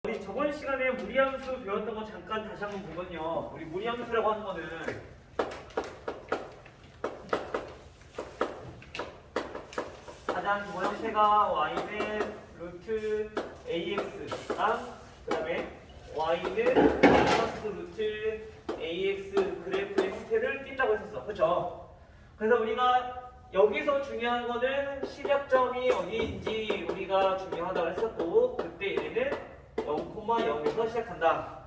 우리 저번 시간에 무리함수 배웠던 거 잠깐 다시 한번 보면요. 우리 무리함수라고 하는 거는 가장 기본 형태가 y는 루트 ax랑 그 다음에 y는 플러스 루트 ax 그래프의 형태를 띈다고 했었어. 그렇죠? 그래서 우리가 여기서 중요한 거는 시작점이 어디인지 우리가 중요하다고 했었고, 그때 얘는 0,0에서 시작한다.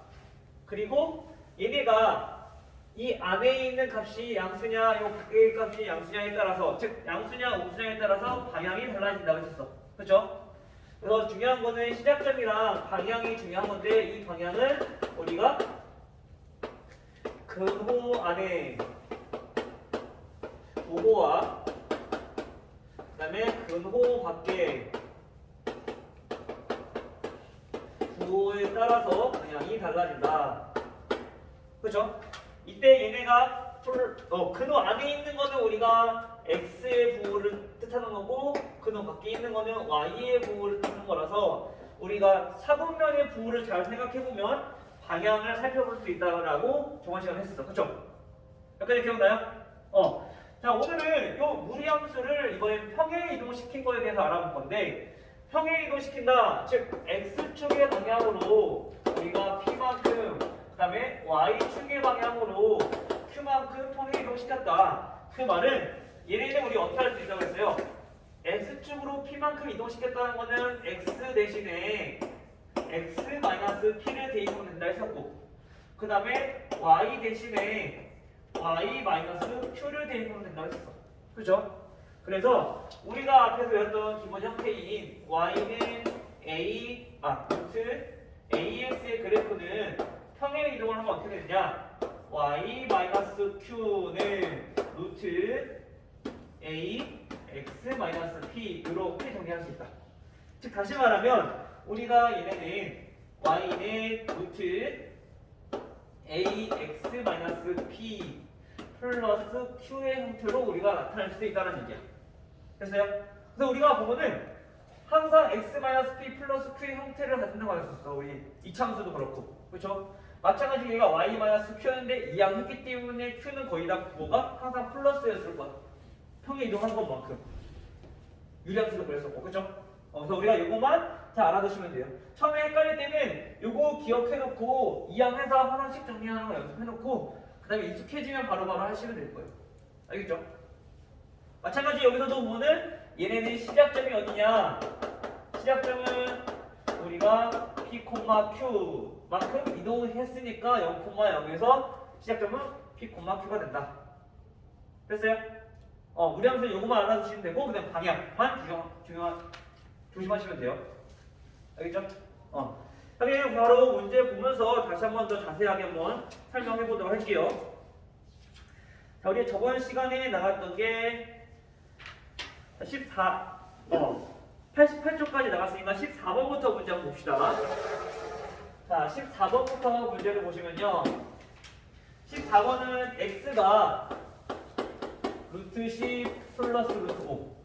그리고 얘네가 이 안에 있는 값이 양수냐, 이 밖에 값이 양수냐에 따라서, 즉 양수냐, 음수냐에 따라서 방향이 달라진다고 했었어. 그렇죠? 그래서 중요한 거는 시작점이랑 방향이 중요한 건데, 이 방향은 우리가 근호 안에 부호와 그 다음에 근호 밖에 부호에 따라서 방향이 달라진다. 그죠? 이때 얘네가 근호 안에 있는 거는 우리가 x의 부호를 뜻하는 거고, 근호 밖에 있는 거는 y의 부호를 뜻하는 거라서 우리가 사분면의 부호를 잘 생각해보면 방향을 살펴볼 수 있다라고 저번 시간에 했었어. 그쵸? 여기까지 기억나요? 자, 오늘은 이 무리함수를 이번엔 평행 이동시킨 거에 대해서 알아볼 건데, 평행 이동시킨다, 즉 x축의 방향으로 우리가 p만큼, 그 다음에 y축의 방향으로 q만큼 평행 이동시켰다. 그 말은 얘네는 우리 어떻게 할 수 있다고 했어요? x축으로 p만큼 이동시켰다는 거는 x 대신에 x-p를 대입하면 된다 했었고, 그 다음에 y 대신에 y-q를 대입하면 된다고 했었어. 그죠? 그래서 우리가 앞에서 배웠던 기본 형태인 y는 루트 ax의 그래프는 평행 이동을 하면 어떻게 되느냐? y-q는 루트 a x-p 이렇게 정리할 수 있다. 즉 다시 말하면 우리가 얘네는 y는 루트 ax-p 플러스 q의 형태로 우리가 나타낼 수 있다는 얘기야. 됐어요? 그래서 우리가 보면은 항상 x-p 플러스 q의 형태를 가진다고 했었어. 우리 이차함수도 그렇고. 그렇죠? 마찬가지로 얘가 y-q였는데 이항했기 때문에 q는 거의 다 부호가 항상 플러스였을 거야. 평행 이동하는 것만큼. 유리함수도 그랬었고. 그렇죠? 그래서 우리가 이거만 잘 알아두시면 돼요. 처음에 헷갈릴 때는 이거 기억해놓고 이항해서 하나씩 정리하는 거 연습해놓고 그 다음에 익숙해지면 바로바로 하시면 될 거예요. 알겠죠? 마찬가지 여기서도 보면은 얘네는 시작점이 어디냐? 시작점은 우리가 p, q만큼 이동했으니까 0,0에서 시작점은 p, q가 된다. 됐어요? 무리함수 요거만 알아두시면 되고 그냥 방향만 조심하시면 돼요. 알겠죠? 그럼 바로 문제 보면서 다시 한 번 더 자세하게 한번 설명해 보도록 할게요. 자, 우리 저번 시간에 나갔던 게 88쪽까지 나갔으니까 14번부터 문제 한번 봅시다. 자, 14번부터 문제를 보시면요. 14번은 x가 루트 10 플러스 루트 5.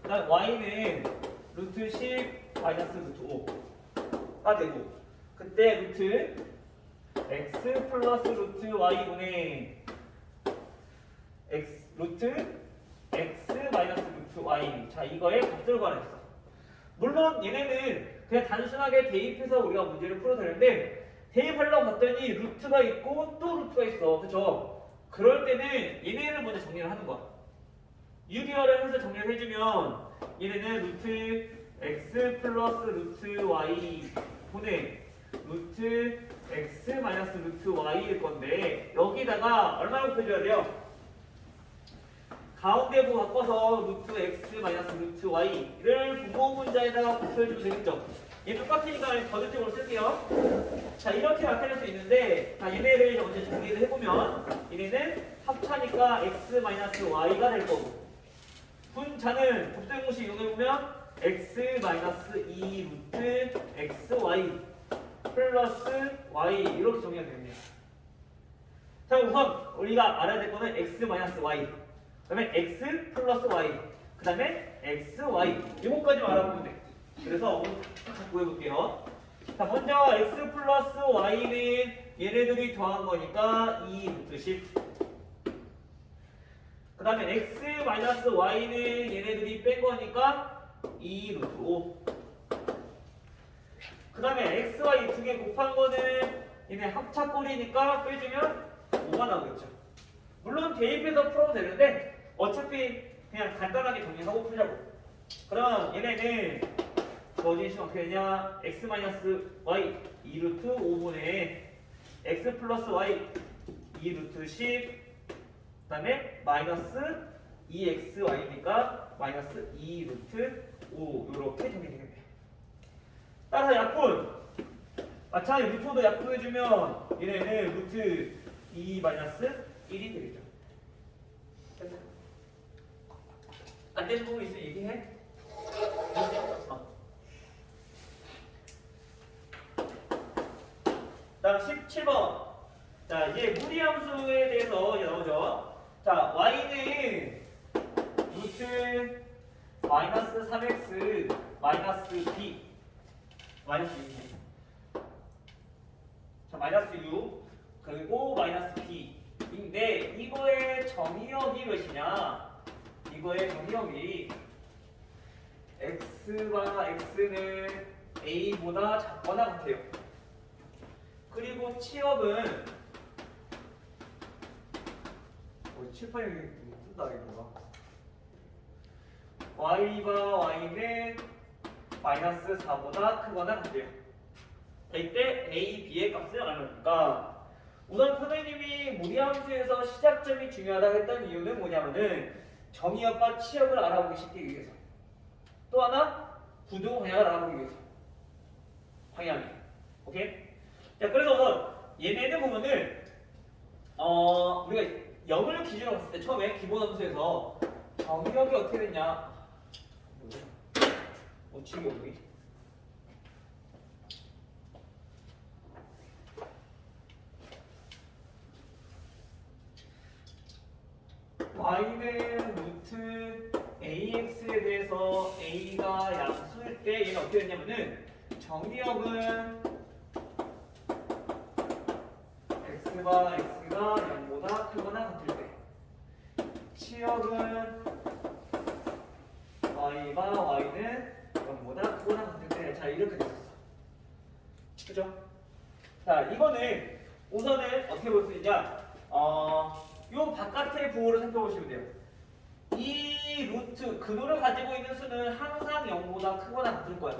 그 다음 y는 루트 10 마이너스 루트 5가 되고, 그때 루트 x 플러스 루트 y분의 루트 x 마이너스 루트 y. 자, 이거의 값을 구하랬어. 물론 얘네는 그냥 단순하게 대입해서 우리가 문제를 풀어도 되는데, 대입하려고 봤더니 루트가 있고 또 루트가 있어. 그쵸? 그럴 때는 얘네를 먼저 정리를 하는 거야. 유리어를 해서 정리를 해주면 얘네는 루트 x 플러스 루트 y 분의 루트 x 마이너스 루트 y일 건데, 여기다가 얼마나 곱해줘야 돼요? 가운데 부호 바꿔서 루트 x 마이너스 루트 y를 부호 문자에다가 곱해주면 되겠죠? 얘 똑같으니까 거듭적으로 쓸게요. 자, 이렇게 나타낼 수 있는데, 자, 얘네를 먼저 정리를 해보면 얘네는 합차니까 x 마이너스 y가 될 거고, 분자는 곱셈 공식 이용해보면 x 마이너스 2 루트 xy 플러스 y 이렇게 정리가 되겠네요. 자, 우선 우리가 알아야 될 거는 x 마이너스 y, 그 다음에 x 플러스 y, 그 다음에 xy 이것까지만 알아보면 돼. 그래서 한번 딱 구해볼게요. 자, 먼저 x 플러스 y는 얘네들이 더한 거니까 2 루트 10. 그 다음에 x 마이너스 y는 얘네들이 뺀 거니까 2 루트 5. 그 다음에 x, y 두 개 곱한 거는 얘네 합차꼴이니까 빼주면 5가 나오겠죠. 물론 대입해서 풀어도 되는데 어차피 그냥 간단하게 정리하고 풀자고. 그럼 얘네는 저어진 식은 어떻게 되냐? x 마이너스 y 2 루트 5분의 x 플러스 y 2 루트 10. 그 다음에 마이너스 2xy니까 마이너스 2 루트 5 이렇게 정리되겠네요. 따라서 약분 마찬가지 루트도 약분해주면 얘네는 루트 2 마이너스 1이 되겠죠. 됐나요? 안 되는 부분 있으면 얘기해. 다음 17번. 자, 이제 무리함수에 대해서 이제 나오죠. 자, y는 루트 마이너스 3x 마이너스 b 마이너스 6. 자, 마이너스 6 그리고 마이너스 b인데 이거의 정의역이 몇이냐? 이거의 정의역이 x와 x는 a보다 작거나 같아요. 그리고 치역은 7,8이 뜬다 이거가 y와 y는 마이너스 4보다 크거나 같아요. 이때 a, b의 값을 알아보니까 우선 선생님이 무리함수에서 시작점이 중요하다고 했던 이유는 뭐냐면은 정의역과 치역을 알아보기 쉽게 위해서, 또 하나 부등 방향을 알아보기 위해서. 방향이 오케이? 자, 그래서 얘네는 보면은 우리가 0을 기준으로 봤을 때 처음에 기본 함수에서 정의역이 어떻게 됐냐? 지금 y는 루트 ax에 대해서 a가 양수일 때 얘는 어떻게 됐냐면은 정의역은 x와 x가 0보다 크거나 같을 때, 치역은 y와 y는 0보다 크거나 같을 때, 자 이렇게 됐었어. 그죠? 자, 이거는 우선은 어떻게 볼 수 있냐? 요 바깥의 부호를 살펴보시면 돼요. 이 루트 근호를 가지고 있는 수는 항상 0보다 크거나 같을 거야.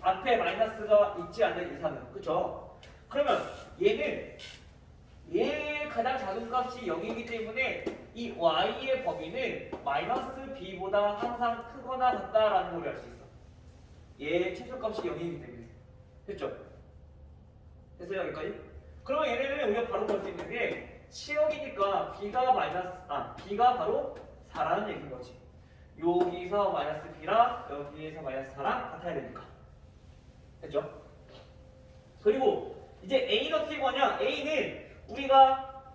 앞에 마이너스가 있지 않는 이상은. 그쵸? 그러면 얘는 얘의 가장 작은 값이 0이기 때문에 이 y의 범위는 마이너스 b보다 항상 크거나 같다라는 걸 알 수 있어. 얘의 최소값이 0이기 때문에. 됐죠? 됐어요? 여기까지? 그러면 얘네는 우리가 바로 볼 수 있는 게 치역이니까 b가 바로 4라는 얘기인 거지. 여기서 마이너스 b랑 여기에서 마이너스 4랑 같아야 되니까. 됐죠? 그리고 이제 a는 어떻게 구하냐? a는 우리가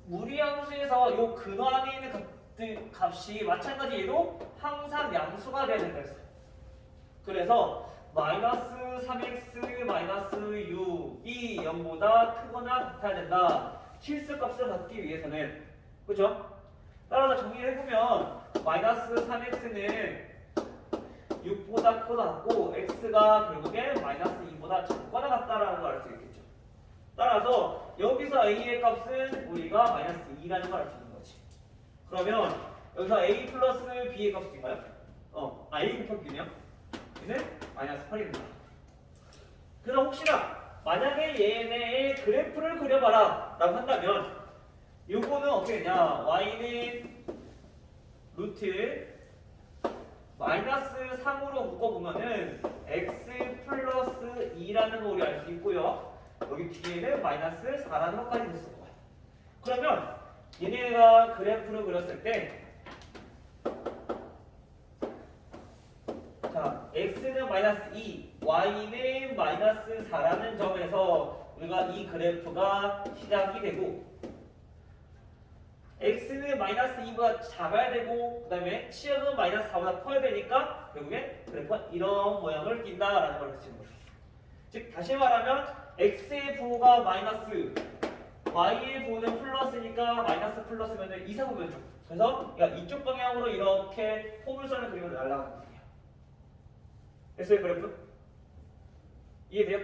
무리함수에서 요 근호 안에 있는 값이 마찬가지 얘도 항상 양수가 돼야 된다 했어. 그래서 마이너스 3x 마이너스 6이 0보다 크거나 같아야 된다. 실수값을 갖기 위해서는. 그죠? 따라서 정리를 해보면 마이너스 3x는 6보다 크거나 같고 x가 결국엔 마이너스 2보다 작거나 같다라는 걸 알 수 있겠죠. 따라서 여기서 a의 값은 우리가 마이너스 2라는 걸 알 수 있는 거지. 그러면 여기서 a 플러스 b의 값인가요? a 곱하기 b네요. 얘는 마이너스 8입니다. 그래서 혹시나 만약에 얘네의 그래프를 그려봐라 라고 한다면 요거는 어떻게 되냐? y는 루트 마이너스 3으로 묶어보면은 x 플러스 2라는 거 우리 알 수 있고요. 여기 뒤에는 마이너스 4라는 것까지 있을 거야. 그러면 얘네가 그래프를 그렸을 때 자, x는 마이너스 2, y는 마이너스 4라는 점에서 우리가 이 그래프가 시작이 되고 x는 마이너스 2보다 작아야 되고 그 다음에 치역은 마이너스 4보다 커야 되니까 결국엔 그래프가 이런 모양을 띈다라는 걸 알 수 있는 거죠. 즉 다시 말하면 x의 부호가 마이너스 y의 부호는 플러스니까 마이너스 플러스면은 이사구변죠. 그래서 이쪽 방향으로 이렇게 포물선을 그리면 날아가는 거예요. 됐어요 그래프? 이해돼요?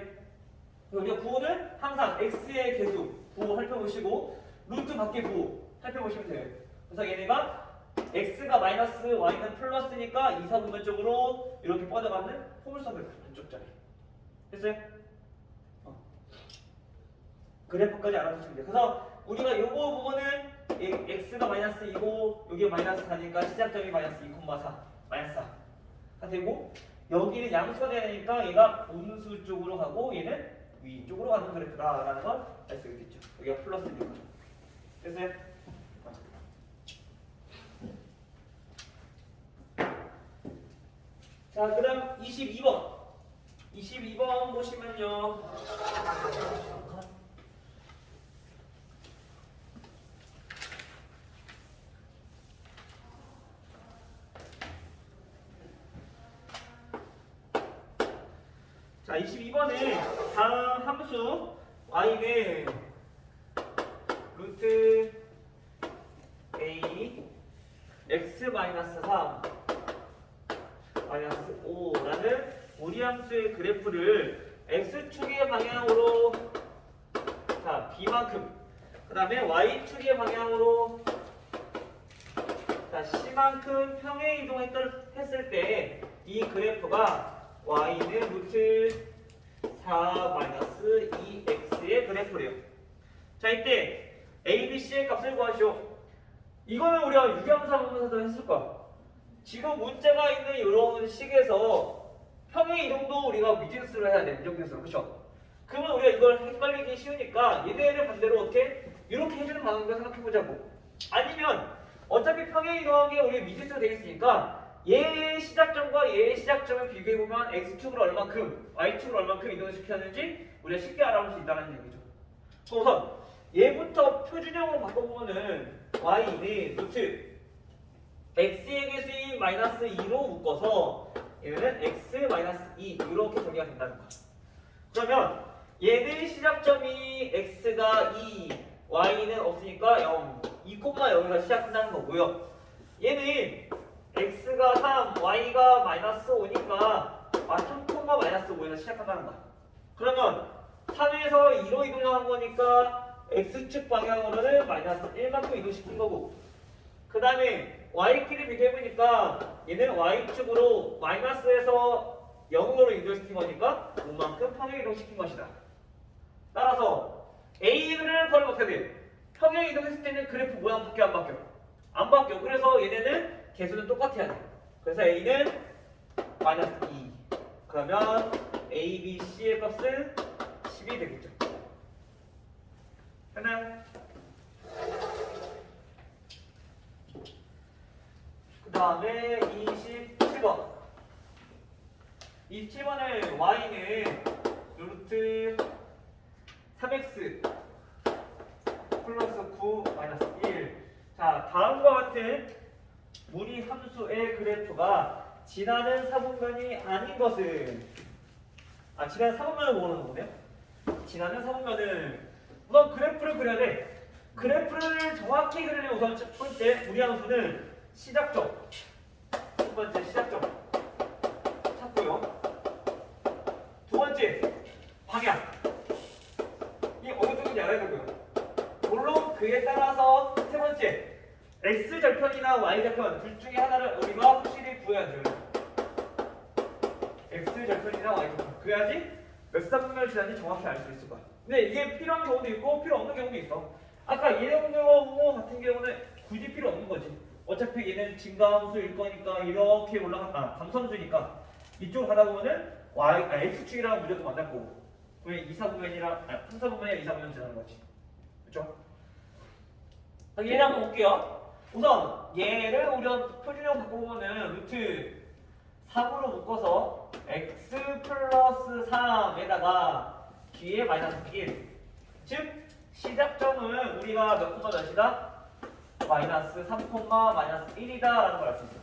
우리가 부호는 항상 x의 개수 부호 살펴보시고 루트 밖의 부호 살펴보시면 돼요. 그래서 얘네가 x가 마이너스 y는 플러스니까 이사구변적으로 이렇게 뻗어가는 포물선을 한쪽 자리. 됐어요? 그래프까지 알아두시면 돼요. 그래서 우리가 요거 부분은 x가 마이너스 2고 여기 마이너스 4니까 시작점이 마이너스 2,4 마이너스 4가 되고 여기는 양수가 되니까 얘가 음수 쪽으로 가고 얘는 위쪽으로 가는 그래프다라는 걸 알 수 있겠죠. 여기가 플러스니까. 됐어요? 자, 그 다음 22번. 22번 보시면요. 자, 22번에 다음 함수 y는 루트 a x-3 마이너스 5라는 무리함수의 그래프를 x축의 방향으로 자 b만큼 그 다음에 y축의 방향으로 자 c만큼 평행 이동했을 때 이 그래프가 y는 루트 4 2x의 그래프래요. 자 이때 a, b, c의 값을 구하시오. 이거는 우리가 유형사 부분에서도 했을 거야. 지금 문자가 있는 이런 식에서 평행 이동도 우리가 미지수로 해야 돼. 미정계수로. 그렇죠? 그러면 우리가 이걸 헷갈리기 쉬우니까 얘네를 반대로 어떻게 이렇게 해주는 방법을 생각해보자고. 아니면 어차피 평행 이동한 게 우리 미지수로 되어 있으니까 얘의 시작점과 얘의 시작점을 비교해보면 x축으로 얼만큼 y축으로 얼만큼 이동을 시켰는지 우리가 쉽게 알아볼 수 있다는 얘기죠. 우선 얘부터 표준형으로 바꿔보면은 y는 루트 x의 개수인 마이너스 2로 묶어서 얘는 x 마이너스 2 이렇게 정리가 된다는 거야. 그러면 얘는 시작점이 x가 2, y는 없으니까 0, 2,0가 시작한다는 거고요. 얘는 x가 3, y가 마이너스 5니까 3, 마이너스 5에서 시작한다는 거야. 그러면 3에서 2로 이동한 거니까 x축 방향으로는 마이너스 1만큼 이동시킨 거고 그 다음에 y끼리 비교해보니까 얘는 y축으로 마이너스에서 0으로 이동시킨 거니까 5만큼 평행 이동시킨 것이다. 따라서 a를 구하면 어떻게 돼? 평행 이동했을 때는 그래프 모양 바뀌어 안 바뀌어? 안 바뀌어. 그래서 얘네는 개수는 똑같아야 돼. 그래서 a는 마이너스 2 그러면 a, b, c의 값은 10이 되겠죠. 됐나요? 그 다음에 27번 27번에 y는 루트 3x 플러스 9 마이너스 1 자 다음과 같은 무리 함수의 그래프가 지나는 사분면이 아닌 것은 지나는 사분면을 모르는 거네요. 지나는 사분면은 우선 그래프를 그려야 돼. 그래프를 정확히 그리려면 우선 첫 번째 무리 함수는 시작점 첫 번째 시작점 찾고요. 두 번째 방향 이 어느 쪽인지 알아야 되고요. 물론 그에 따라서 세 번째 x절편이나 y절편 둘 중에 하나를 우리가 확실히 구해야 돼요. x절편이나 y절편 그래야지 몇 사분면을 지났는지 정확히 알 수 있을 거야. 근데 이게 필요한 경우도 있고 필요 없는 경우도 있어. 아까 얘네 경우 같은 경우는 굳이 필요 없는 거지. 어차피 얘는 증가함수일 거니까 이렇게 올라갔다 감소함수니까 이쪽으로 가다 보면은 x축이랑 무조건 만날 거고 그러면 2사분면이랑 3사분면이랑 2사분면 지나는 거지. 그렇죠? 얘를 한번 볼게요. 우선 얘를 우리가 표준형 바꿔보면은 루트 3으로 묶어서 x 플러스 3에다가 뒤에 마이너스 1 즉 시작점은 우리가 몇 콤마 몇이다? 마이너스 3, 마이너스 1이다 라는 걸 알 수 있어.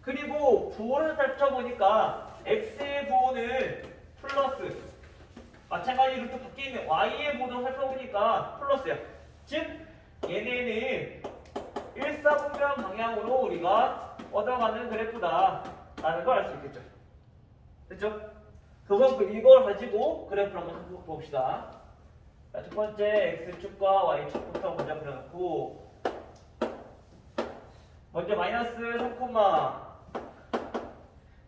그리고 부호를 살펴보니까 x의 부호는 플러스, 마찬가지 루트 밖에 있는 y의 부호도 살펴보니까 플러스야. 즉 얘네는 일사분면 방향으로 우리가 얻어가는 그래프다 라는 걸 알 수 있겠죠. 됐죠? 그럼 이걸 가지고 그래프를 한번 봅시다. 자, 첫 번째 x축과 y축부터 먼저 그려놓고, 먼저 마이너스 3,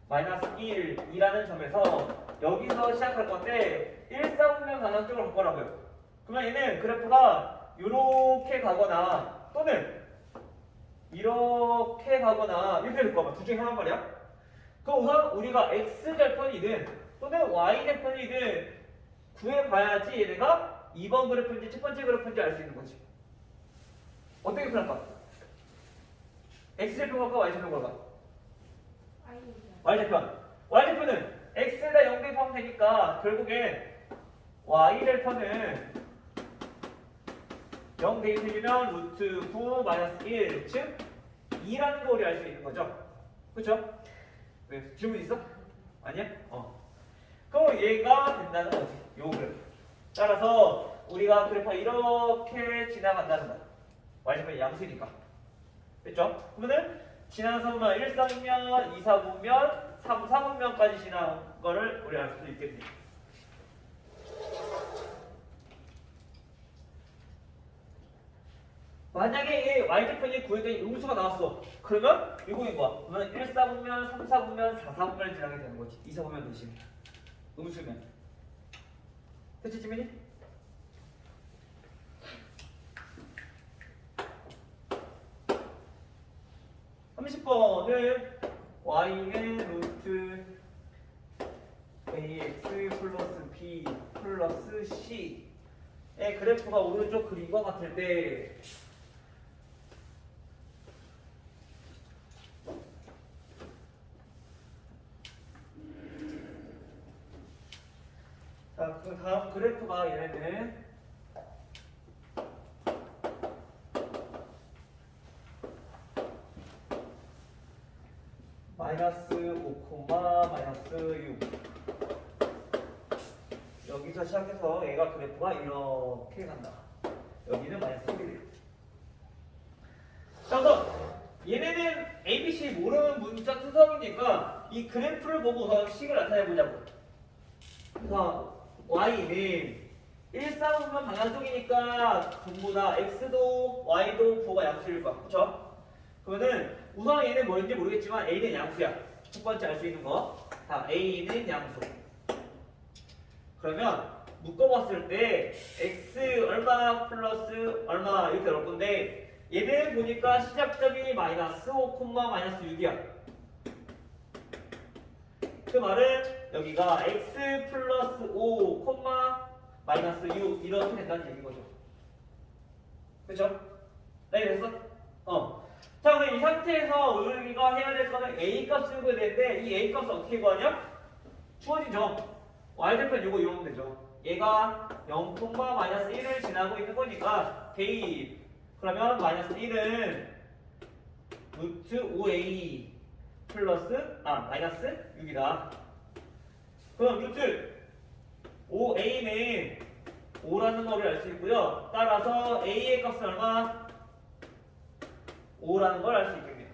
마이너스 1, 2라는 점에서 여기서 시작할 건데 일사분면 방향 쪽으로 갈 거라고요. 그러면 얘는 그래프가 이렇게 가거나 또는 이렇게 가거나 이렇게 될 거야. 둘 중에 하나란 말이야. 그럼 우선 우리가 x절편이든 또는 y절편이든 구해봐야지 얘네가 2번 그래프인지 첫 번째 그래프인지 알 수 있는 거지. 어떻게 풀할까? x절편 갈까 y절편 갈까? y절편. y절편은 x에다 0 대입하면 되니까 결국엔 y절편은 0 대입해주면 루트 9 마이너스 1, 즉 2라는 거 우리 알 수 있는 거죠. 그쵸? 네, 질문 있어? 아니야? 그럼 얘가 된다는 거지. 요 그래프. 따라서 우리가 그래프가 이렇게 지나간다는 거야. y절편이 양수니까. 됐죠? 그러면은 지난 3분 1, 4분면, 2, 4분면, 3, 4분면까지 지난 거를 우리 알 수 있겠네. 만약에 이 y절편이 구해진 음수가 나왔어. 그러면 이거인 거야. 그러면 1, 4분면, 3, 4분면, 4, 4분면을 지나게 되는 거지. 2, 4분면 대신. 음수면. 됐지, 지민이? y는 루트 ax 플러스 b 플러스 c의 그래프가 오른쪽 그림과 같을 때 자, 그 다음 그래프가 얘네는 마이너스 5, 마이너스 6 여기서 시작해서 얘가 그래프가 이렇게 간다. 여기는 마이너스 1이에요. 자, 그래서 얘네는 ABC 모르는 문자 투성이니까 이 그래프를 보고 우선 식을 나타내보자고. 그래서 y는 1, 4분면 방향 쪽이니까 전부 다 x도 y도 부호가 양수일 거야. 그쵸? 그러면은 우선 얘는 뭔지 모르겠지만 a는 양수야. 첫 번째 알 수 있는 거. 자, a는 양수. 그러면 묶어봤을 때 x 얼마 플러스 얼마 이렇게 나올 건데 얘는 보니까 시작점이 마이너스 5, 마이너스 6이야. 그 말은 여기가 x 플러스 5, 마이너스 6 이렇게 된다는 얘기인 거죠. 그쵸? 네, 됐어? 자, 그럼 이 상태에서 우리가 해야 될 거는 a 값을 구해야 되는데 이 a 값을 어떻게 구하냐? 주어지죠. y절편 이거 이러면 되죠. 얘가 0, 마이너스 1을 지나고 있는 거니까 대입. 그러면 마이너스 1은 루트 5a 플러스 마이너스 6이다. 그럼 루트 5a는 5라는 거를 알 수 있고요. 따라서 a의 값은 얼마? 5라는 걸 알 수 있겠네요.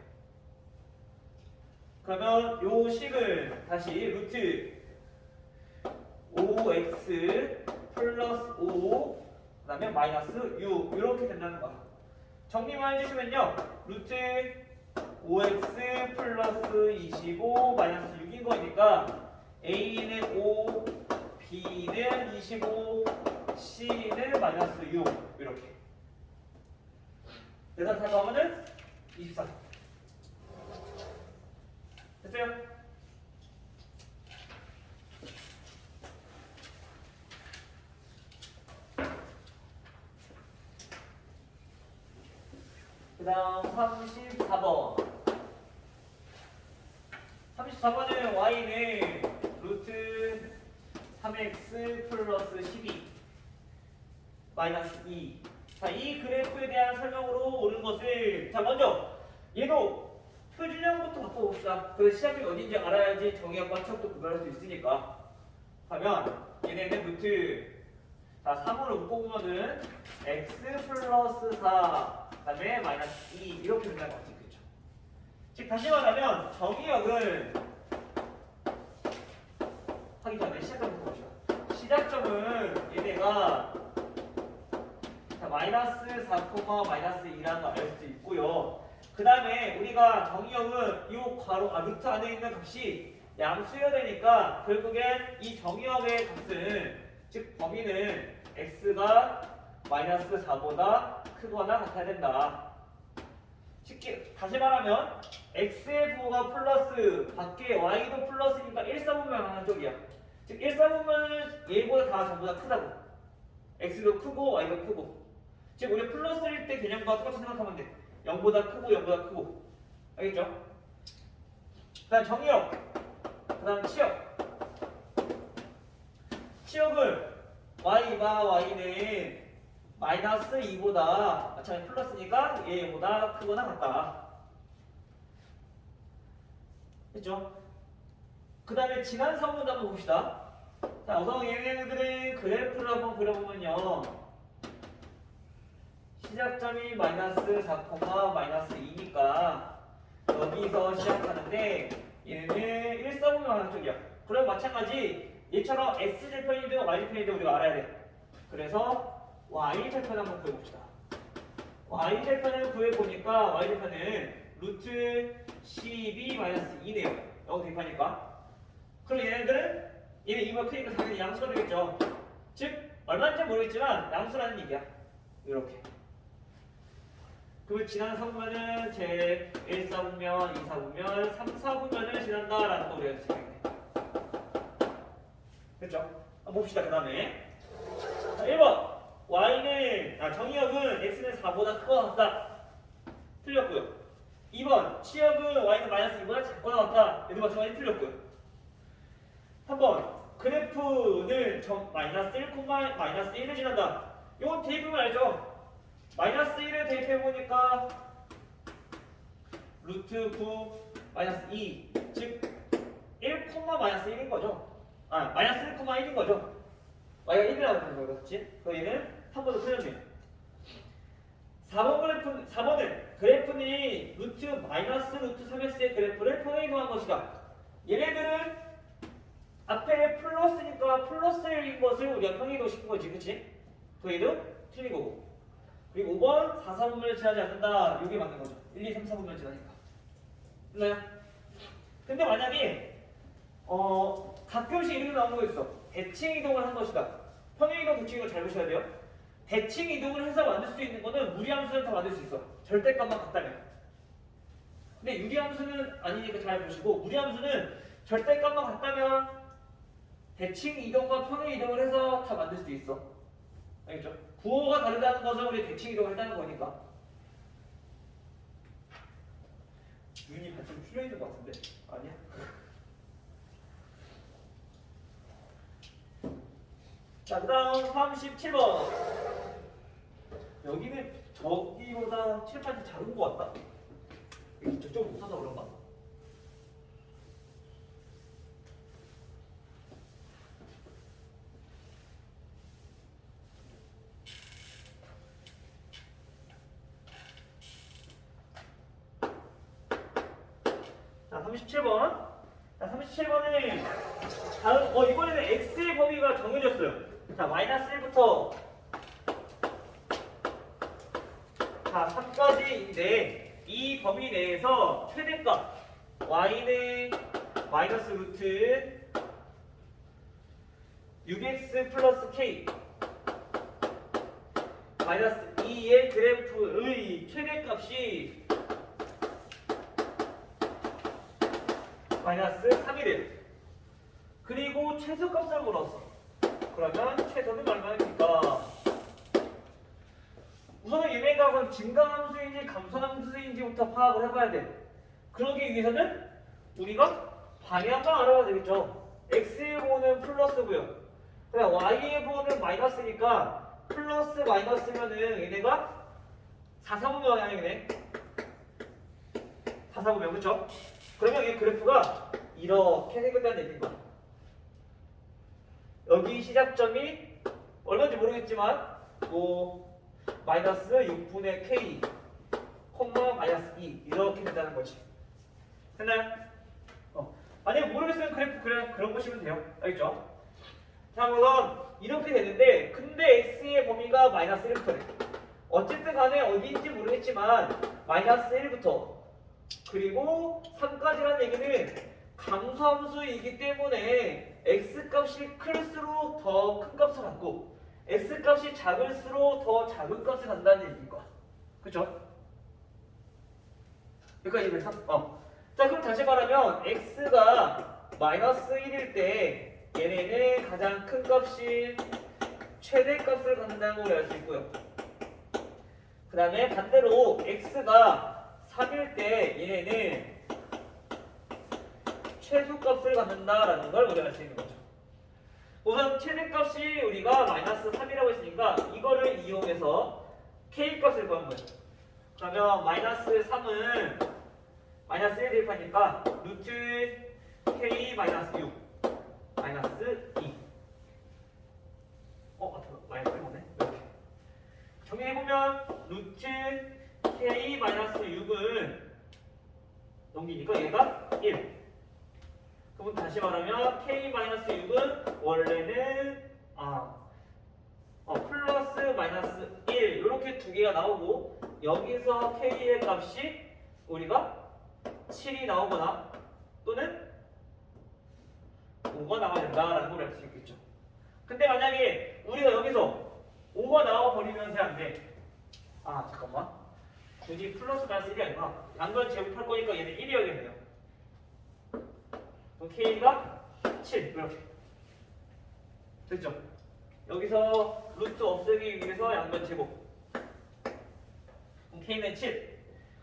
그러면 요 식을 다시 루트 5x 플러스 5 그 다음에 마이너스 6 이렇게 된다는 거. 정리만 해주시면요. 루트 5x 플러스 25 마이너스 6인 거니까 a는 5, b는 25, c는 마이너스 6 이렇게. 그래서 다 더하면은 24. 됐어요? 그 다음 34번. 34번은 y는 루트 3x 플러스 12 마이너스 2 자, 이 그래프에 대한 설명으로 옳은 것은 자 먼저 얘도 표준형부터 바꿔봅시다. 그 시작이 어딘지 알아야지 정의역과 취업도 구별할 수 있으니까. 하면 얘네는 루트 자 3으로 묶어보면은 x 플러스 4 그다음에 마이너스 2 이렇게 된다는 거 같겠죠. 즉 다시 말하면 정의역은 하기 전에 시작점부터 봅시다. 시작점은 얘네가 자, 마이너스 4, 마이너스 2라는 거 알 수 있고요. 그 다음에 우리가 정의역은 이 괄호, 루트 안에 있는 값이 양수여야 되니까 결국엔 이 정의역의 값은 즉 범위는 x가 마이너스 4보다 크거나 같아야 된다. 쉽게 다시 말하면 x의 부호가 플러스 밖에 y도 플러스니까 1사분면 하는 쪽이야. 즉 1사분면은 얘보다 다 전부 다 크다고. x도 크고 y도 크고. 즉 우리 플러스일 때 개념과 똑같이 생각하면 돼. 0보다 크고 0보다 크고. 알겠죠? 그 다음 정의역. 그 다음 치역. 치역은 y가 y는 마이너스 2보다 마찬가지 플러스니까 얘보다 크거나 같다. 됐죠? 그 다음에 지난 사문도 한번 봅시다. 자, 우선 얘네들은 그래프를 한번 그려보면요. 시작점이 마이너스 4, 마이너스 2니까 여기서 시작하는데 얘는 1사분면 하는 쪽이야. 그럼 마찬가지 얘처럼 x절편이든 y절편이든 우리가 알아야 돼. 그래서 y절편 한번 구해봅시다. y절편을 구해보니까 y절편은 루트 12-2네요. 여기 대입하니까. 그럼 얘네들은 얘는 2보다 크니까 당연히 양수가 되겠죠. 즉 얼마인지 모르겠지만 양수라는 얘기야. 이렇게. 그러면 지난 3분면은 제 1사분면, 2사분면, 3사분면을 지난다라는 거 우리가 생각해. 됐죠? 한번 봅시다. 그 다음에 1번 y는 정의역은 x는 4보다 크거나 같다. 틀렸고요. 2번 치역은 y는 마이너스 2보다 작거나 같다. 얘도 마찬가지 틀렸고요. 3번 그래프는 마이너스 1, 마이너스 1을 지난다. 이건 대입하면 알죠? 마이너스 1을 대입해보니까 루트 9 마이너스 2 즉 1, 마이너스 1인 거죠. 마이너스 1, 1인 거죠. y가 1이라고 하는 거예요. 그렇지? 그럼 얘는 한 번 더 틀렸네요. 4번은 그래프는 루트 마이너스 루트 3x의 그래프를 평행이동한 것이다. 얘네들은 앞에 플러스니까 플러스인 것을 우리가 평행이동 시킨 거지. 그치? 그 얘도 틀린 거고. 그리고 5번 4, 4분면을 지나지 않는다. 이게 맞는 거죠. 1, 2, 3, 4분면을 지나니까. 됐나요? 근데 만약에 가끔씩 이렇게 나오는 거 있어. 대칭 이동을 한 것이다. 평행이동, 대칭 이동 잘 보셔야 돼요. 대칭 이동을 해서 만들 수 있는 거는 무리함수는 다 만들 수 있어. 절대값만 같다면. 근데 유리함수는 아니니까 잘 보시고 무리함수는 절대값만 같다면 대칭 이동과 평행 이동을 해서 다 만들 수 있어. 알겠죠? 부호가 다르다는 것은 우리 대칭 이동을 했다는 거니까. 눈이 반쯤 풀려 있는 것 같은데 아니야? 자, 그다음 37번. 여기는 저기보다 칠판이 작은 것 같다. 저쪽을 못 사서 그런가? 자, 37번. 자, 37번은 다음 이번에는 x의 범위가 정해졌어요. 자, 마이너스 1부터 자, 3까지인데 이 범위 내에서 최대값 y는 마이너스 루트 6x 플러스 k 마이너스 2의 그래프의 최대값이 마이너스 3이래요. 그리고 최소값을 물었어. 그러면 최소는 얼마입니까? 우선은 얘네가 그럼 증가함수인지 감소함수인지부터 파악을 해봐야 돼. 그러기 위해서는 우리가 방향만 알아야 되겠죠. x의 부호는 플러스고요. 그다음 y의 부호는 마이너스니까 플러스 마이너스면은 얘네가 4사분면 방향이네. 4사분면 그쵸? 그러면 이 그래프가 이렇게 생겼다는 얘기인 거야. 여기 시작점이 얼마인지 모르겠지만 뭐 마이너스 6분의 k 콤마 마이너스 2 이렇게 된다는 거지. 됐나요? 만약에 모르겠으면 그래프 그런 보시면 돼요. 알겠죠? 자, 그럼 이렇게 되는데 근데 x의 범위가 마이너스 1부터래. 어쨌든 간에 어디인지 모르겠지만 마이너스 1부터 그리고 3까지라는 얘기는 감소함수이기 때문에 x값이 클수록 더 큰 값을 갖고 x값이 작을수록 더 작은 값을 갖는다는 얘기인 거야. 그쵸? 여기까지 그래서 자, 그럼 다시 말하면 x가 마이너스 1일 때 얘네는 가장 큰 값인 최대값을 갖는다는 걸 알 수 있고요. 그 다음에 반대로 x가 3일 때 얘네는 최소값을 갖는다라는 걸 우리가 알 수 있는 거죠. 우선 최대값이 우리가 마이너스 3이라고 했으니까 이거를 이용해서 k값을 구한 거예요. 그러면 마이너스 3은 마이너스 1 대입하니까 루트 k 마이너스 6 마이너스 2 마이너스 1 오네. 이렇게 정리해보면 루트 k 마이너스 6은 넘기니까 얘가 1. 그럼 다시 말하면 k 마이너스 6은 원래는 플러스 마이너스 1 이렇게 두 개가 나오고 여기서 k의 값이 우리가 7이 나오거나 또는 5가 나와야 된다라는 걸 알 수 있겠죠. 근데 만약에 우리가 여기서 5가 나와 버리면 돼, 안 돼? 잠깐만. 굳이 플러스 마이너스 1이 아니구나. 양변 제곱할 거니까 얘는 1이어야겠네요. 그럼 k가 7 이렇게 됐죠? 여기서 루트 없애기 위해서 양변 제곱. 그럼 k는 7.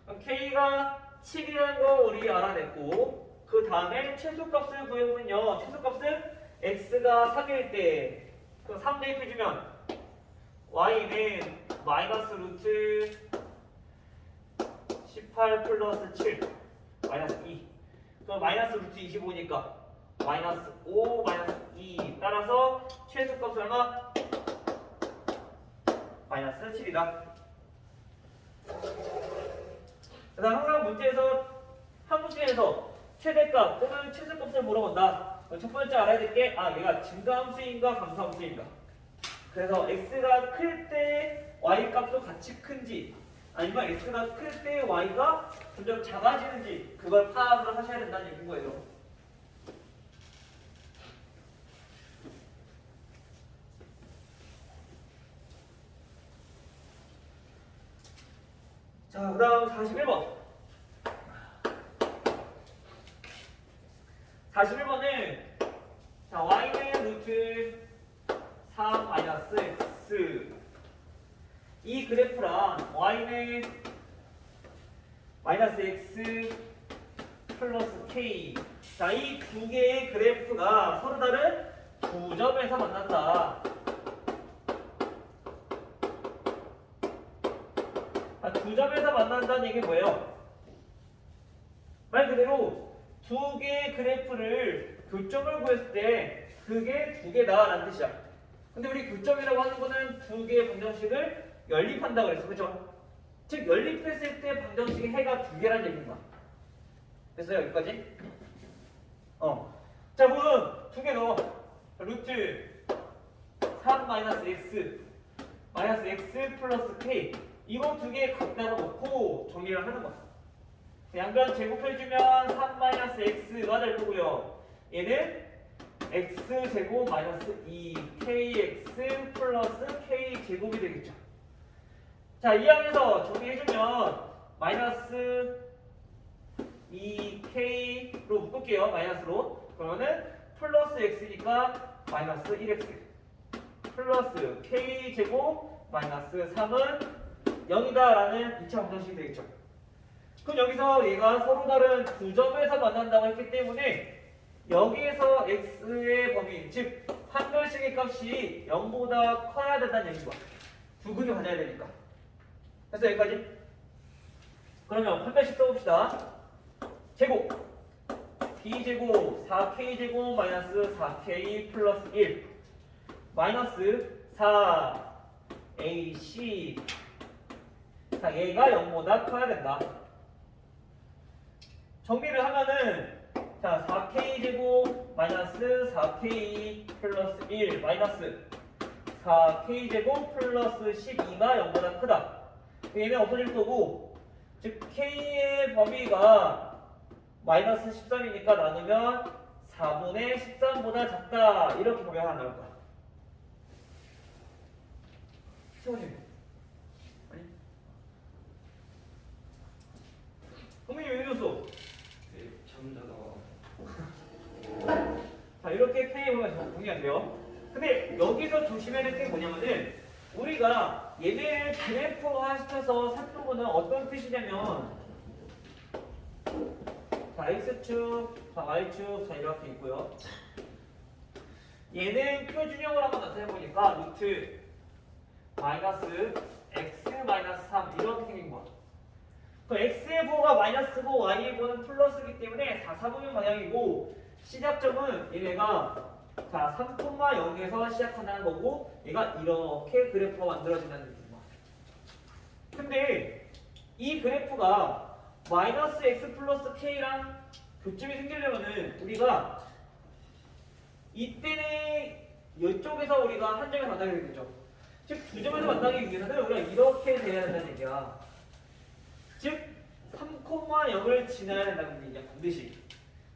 그럼 k가 7이라는 거 우리 알아냈고 그 다음에 최소값을 구해보면요. 최소값은 x가 3일 때 그럼 3 대입해주면 y는 마이너스 루트 18 플러스 7 마이너스 2 그럼 마이너스 루트 25니까 마이너스 5 마이너스 2 따라서 최소값은 얼마? 마이너스 7이다. 그다음 항상 문제에서 함수에서 최대값 또는 최소값을 물어본다. 첫 번째 알아야 될 게 얘가 증가함수인가 감소함수인가. 그래서 x가 클 때 y 값도 같이 큰지 아니면 x가 클 때 y가 점점 작아지는지 그걸 파악을 하셔야 된다는 얘기인 거예요. 자, 그 다음 41번. 41번은 y는 루트 3 마이너스 x 이 그래프랑 y는 마이너스 x 플러스 k 자, 이 두 개의 그래프가 서로 다른 두 점에서 만난다. 두 점에서 만난다는 얘기 뭐예요? 말 그대로 두 개의 그래프를 교점을 구했을 때 그게 두 개다 라는 뜻이야. 근데 우리 교점이라고 하는 거는 두 개의 방정식을 연립한다고 그랬어. 그렇죠? 즉 연립했을 때 방정식의 해가 두 개라는 얘기인가. 됐어요? 여기까지? 자, 그럼 두 개 넣어. 루트 3 마이너스 x 마이너스 x 플러스 k 이거 두 개 갖다가 놓고 정리를 하는 거야. 양변 제곱해주면 3 마이너스 x가 될 거고요. 얘는 x 제곱 마이너스 2kx 플러스 k 제곱이 되겠죠. 자, 이 항에서 정리해주면 마이너스 2k로 묶을게요. 마이너스로. 그러면은 플러스 x니까 마이너스 1x 플러스 k 제곱 마이너스 3은 0이다 라는 2차 방정식이 되겠죠. 그럼 여기서 얘가 서로 다른 두 점에서 만난다고 했기 때문에 여기에서 x의 범위, 즉 판별식의 값이 0보다 커야 된다는 얘기인 거야. 두 근을 가져야 되니까. 그래서 여기까지. 그러면 판별식 써봅시다. 제곱 b제곱 4k제곱 마이너스 4k 플러스 1 마이너스 4ac. 자, 얘가 0보다 커야 된다. 정리를 하면은 자, 4k제곱 마이너스 4k 플러스 1 마이너스 4k제곱 플러스 12가 0보다 크다. 얘는 없어질 거고, 즉 k의 범위가 마이너스 13이니까 나누면 4분의 13보다 작다. 이렇게 보면 하나 나올 거야. 세원님. 아니? 성민이 왜 이랬어? 자, 이렇게 K 보면 정리가 돼요. 근데 여기서 조심해야 될 게 뭐냐면은 우리가 얘를 그래프화 시켜서 산 부분은 어떤 뜻이냐면 자, X축, 자, Y축, 자, 이렇게 있고요. 얘는 표준형으로 한번 나타내보니까 루트 마이너스 X 마이너스 3 이렇게 생긴 거야. 그 X의 부호가 마이너스고 Y의 부호는 플러스이기 때문에 4, 4분의 방향이고 시작점은 얘네가 자 3,0에서 시작한다는 거고 얘가 이렇게 그래프가 만들어진다는 얘기야. 근데 이 그래프가 마이너스 x 플러스 k랑 교점이 생기려면은 우리가 이때는 이쪽에서 우리가 한 점에서 만나게 되겠죠. 즉 두 점에서 만나기 위해서는 우리가 이렇게 돼야 된다는 얘기야. 즉 3,0을 지나야 된다는 얘기야 반드시.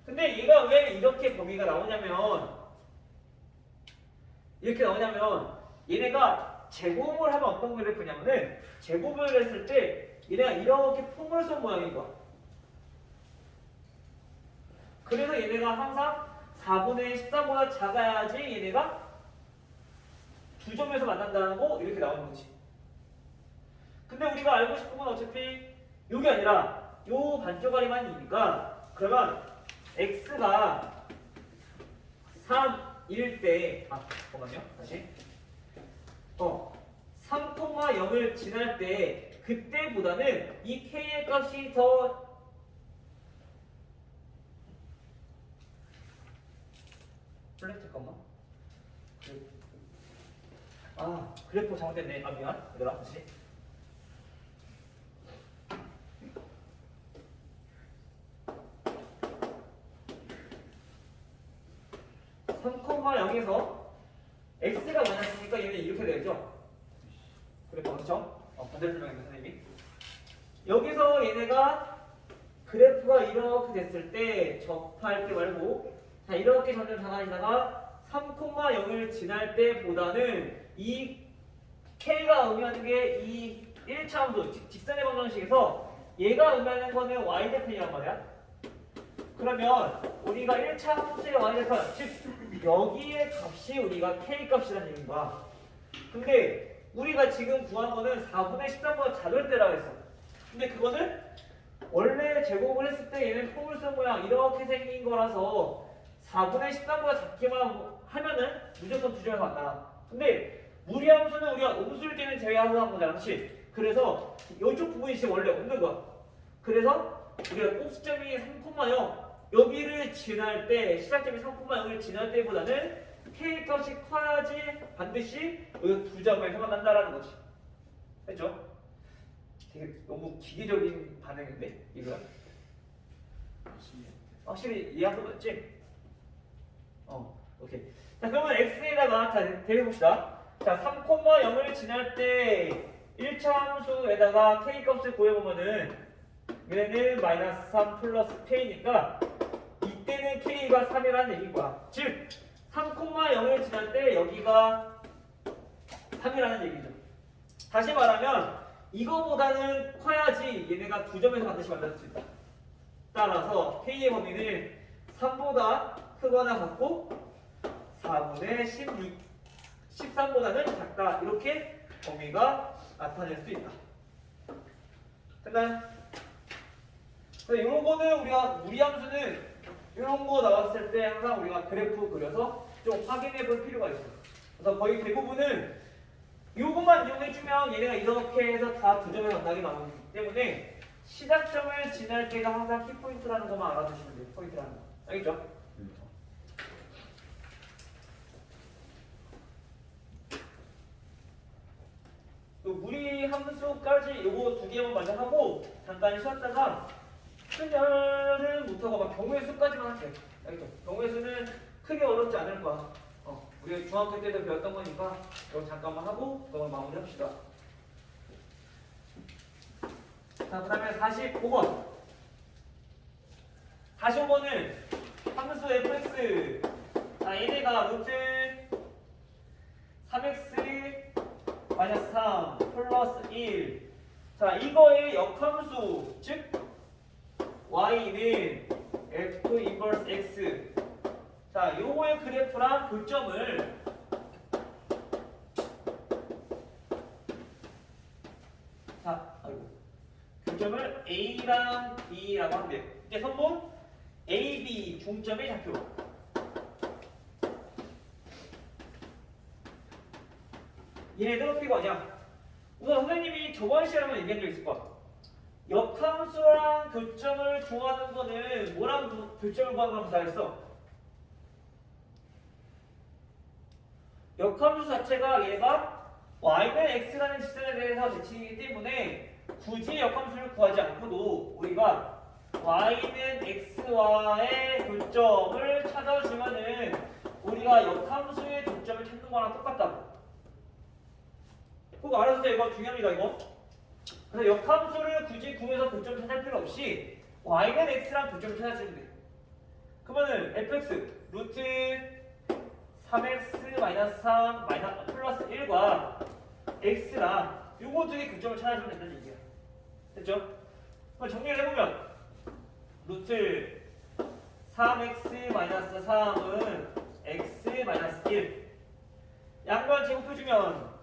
근데 얘가 왜 이렇게 범위가 나오냐면 얘네가 제곱을 하면 어떤 그래프냐면은 제곱을 했을 때 얘네가 이렇게 포물선 모양인 거야. 그래서 얘네가 항상 4분의 14보다 작아야지 얘네가 두 점에서 만난다는 거 이렇게 나오는 거지. 근데 우리가 알고 싶은 건 어차피 이게 아니라 요 반쪽짜리만이니까 그러면 x가 3일 때 잠깐만요. 다시 3,0을 지날 때 그때보다는 이 k의 값이 더 잠깐만. 그래프 잘못됐네. 미안. 얘들아 다시. (3,0에서) x가 마이너스니까 얘는 이렇게 되죠. 그래프 그렇죠? 반대로 설명했네 선생님이. 여기서 얘네가 그래프가 이렇게 됐을 때 접할 때 말고 자 이렇게 점점 작아지다가 3,0을 지날 때보다는 이 k가 의미하는 게 이 1차 함수 직선의 방정식에서 얘가 의미하는 거는 y대편이란 말이야. 그러면 우리가 1차 함수의 y대편 즉 여기의 값이 우리가 k 값이라는 얘기인 거야. 근데 우리가 지금 구한 거는 4분의 13보다 작을 때라고 했어. 근데 그거는 원래 제곱을 했을 때 얘는 포물선 모양 이렇게 생긴 거라서 4분의 13보다 작기만 하면은 무조건 두 점에서 만나. 근데 무리함수는 우리가 음수일 때는 제외하고 한 거잖아. 그렇지? 그래서 이쪽 부분이 진짜 원래 없는 거야. 그래서 우리가 꼭지점이 3,0 여기를 지날 때 시작점이 3,0을 지날 때보다는 k 값이 커야지 반드시 여기 두 점에서 만난다라는 거지. 됐죠? 되게 너무 기계적인 반응인데 이거 확실히 이해한 거 맞지? 오케이. 자 그러면 x에다가 자 대입해봅시다. 자 3,0을 지날 때 1차 함수에다가 k 값을 구해보면은 얘는 마이너스 3 플러스 k니까 이때는 k가 3이라는 얘기인 거야. 즉 3,0을 지날 때 여기가 3이라는 얘기죠. 다시 말하면 이거보다는 커야지 얘네가 두 점에서 반드시 만날 수 있다. 따라서 k의 범위는 3보다 크거나 같고 4분의 16, 13보다는 작다. 이렇게 범위가 나타낼 수 있다. 됐나요? 이런 거는 우리가 무리함수는 이런 거 나왔을 때 항상 우리가 그래프 그려서 좀 확인해 볼 필요가 있어요. 그래서 거의 대부분은 이것만 이용해주면 얘네가 이렇게 해서 다 두 점에 가까이 나오기 때문에 시작점을 지날 때가 항상 키포인트라는 것만 알아두시면 돼요. 포인트라는 거. 알겠죠? 그 무리 함수까지 요거 두 개만 먼저 하고 잠깐 쉬었다가 순열은 못하고 막 경우의 수까지만 할게요. 알겠죠? 경우의 수는 크게 어렵지 않을 거야. 우리 중학교 때도 배웠던 거니까 이거 잠깐만 하고 그걸 마무리 합시다. 자, 그 다음에 45번. 45번은 함수 fx. 자, 얘네가 루트 3x 마이너스 3 플러스 1. 자, 이거의 역함수, 즉 y는 f 인버스 x. 자, 요거의 그래프랑 교점을 교점을 A랑 B라고 하면 돼요. 이제 선본 A, B 중점의 좌표. 얘네들 어떻게 구하냐? 우선 선생님이 저번 시간에 한번 얘기한 적 있을 거야. 역함수랑 교점을 구하는 거는 뭐랑 교점을 구하는 거랑 다르겠어? 역함수 자체가 얘가 y는 x라는 지점에 대해서 대칭이기 때문에 굳이 역함수를 구하지 않고도 우리가 y는 x와의 교점을 찾아주면은 우리가 역함수의 교점을 찾는 거랑 똑같다고. 그거 알아주세요. 이거 중요합니다. 이거. 그래서 역함수를 굳이 구해서 교점을 찾을 필요 없이 y는 x랑 교점을 찾아주면 돼. 그러면은 fx 루트 3x 마이너스 3 플러스 1과 x랑 요거 두 개 교점을 찾아주면 된다는 얘기야. 됐죠? 그럼 정리를 해보면 루트 3x 마이너스 3은 x 마이너스 1. 양변 제곱해주면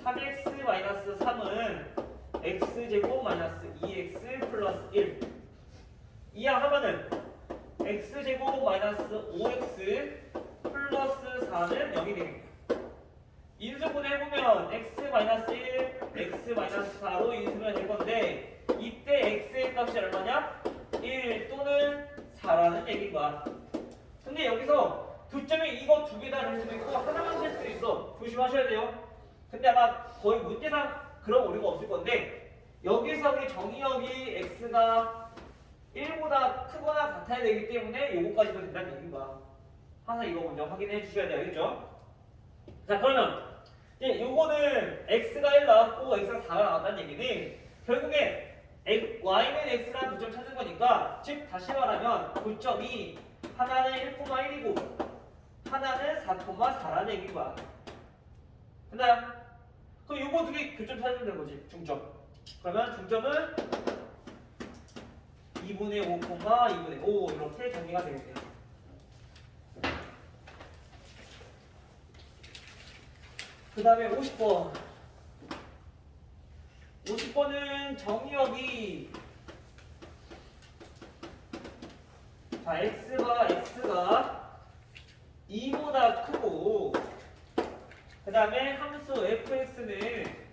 3x 마이너스 3은 x제곱 마이너스 2x 플러스 1. 이항하면은 x제곱 마이너스 5x 플러스 4는 0이 되겠다. 인수분해 해보면 x 마이너스 1, x 마이너스 4로 인수분해 될 건데 이때 x의 값이 얼마냐? 1 또는 4라는 얘기인 거야. 근데 여기서 교점이 이거 두 개 다 될 수도 있고 하나만 될 수도 있어. 조심하셔야 돼요. 근데 아마 거의 문제상 그런 오류가 없을 건데 여기서 우리 정의역이 x가 1보다 크거나 같아야 되기 때문에 요거까지도 된다는 얘기인 거야. 항상 이거 먼저 확인해 주셔야 돼요. 알겠죠? 자, 그러면 이제 요거는 x가 1 나왔고 x가 4가 나왔다는 얘기는 결국에 y는 x랑 교점 찾는 거니까 즉 다시 말하면 교점이 하나는 1,1이고 하나는 4,4라는 얘기인 거야. 됐나요? 그럼 요거 두 개 교점 찾으면 되는 거지. 중점. 그러면 중점은 2분의 5, 2분의 5 이렇게 정리가 되겠네요. 그 다음에 50번. 50번은 정의역이 자 x가 2보다 크고 그 다음에 함수 fx는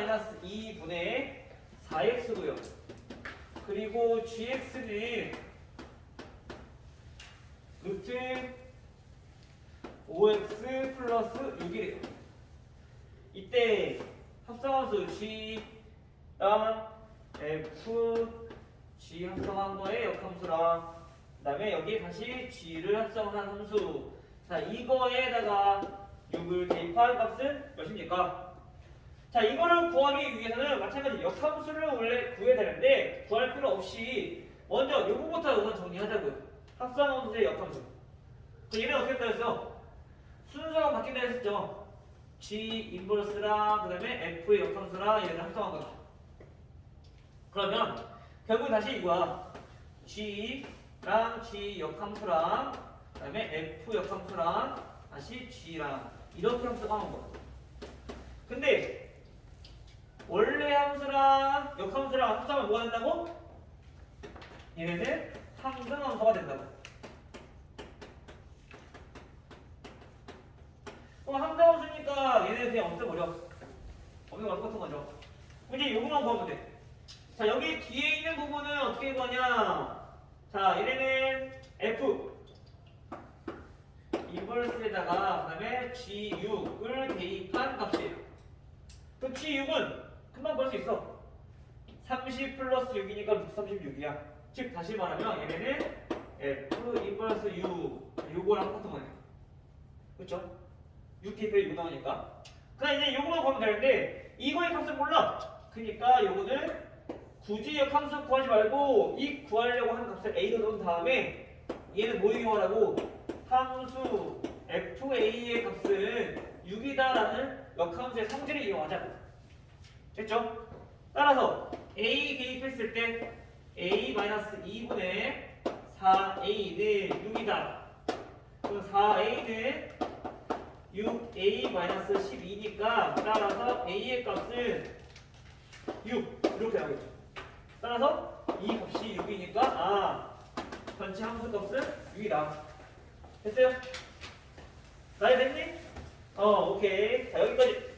x-2분의 4x고요. 그리고 gx는 루트 5x 플러스 6이래요. 이때 합성함수 g랑 f, g 합성한 거에 역함수랑 그 다음에 여기 다시 g를 합성한 함수. 자, 이거에다가 6을 대입한 값은 몇입니까? 자, 이거를 구하기 위해서는 마찬가지 역함수를 원래 구해야 되는데 구할 필요 없이 먼저 요거부터 우선 정리하자고요. 합성함수의 역함수. 얘는 어떻게 따졌어? 순서가 바뀐다 했었죠. G 인버스랑 그 다음에 F의 역함수랑 얘를 합성한 거다. 그러면 결국 다시 이거야. G랑 G 역함수랑 그 다음에 F 역함수랑 다시 G랑 이렇게 합성하는 거야. 근데 원래 함수랑 역함수랑 합성하면 뭐가 된다고? 얘네는 상승함수가 된다고. 상승함수니까 얘네 그냥 없애버려. 없애버려 똑같은 거죠. 이제 요거만 보면 돼. 자, 여기 뒤에 있는 부분은 어떻게 구하냐? 자, 얘네는 F 인버스에다가 그다음에 G6을 대입한 값이에요. 그 G6은 금방 볼 수 있어. 30 플러스 6이니까 36이야. 즉 다시 말하면 얘네는 F 인버스 6요거랑 똑같은 거네. 그쵸? 6 대입해 6 나오니까. 그냥 이제 요거만 보면 되는데 이거의 값을 몰라. 그러니까 요거는 굳이 이 함수 구하지 말고 이 구하려고 하는 값을 A로 넣은 다음에 얘는 뭐 이용하라고? 함수 FA의 값은 6이다라는 역함수의 성질을 이용하자. 됐죠? 따라서 A 대입했을 때 A-2분의 4A는 6이다. 그럼 4A는 6A-12니까 따라서 A의 값은 6 이렇게 나오겠죠. 따라서 이 값이 6이니까 전체 함수 값은 6이다. 됐어요? 나이 됐니? 오케이. 자, 여기까지.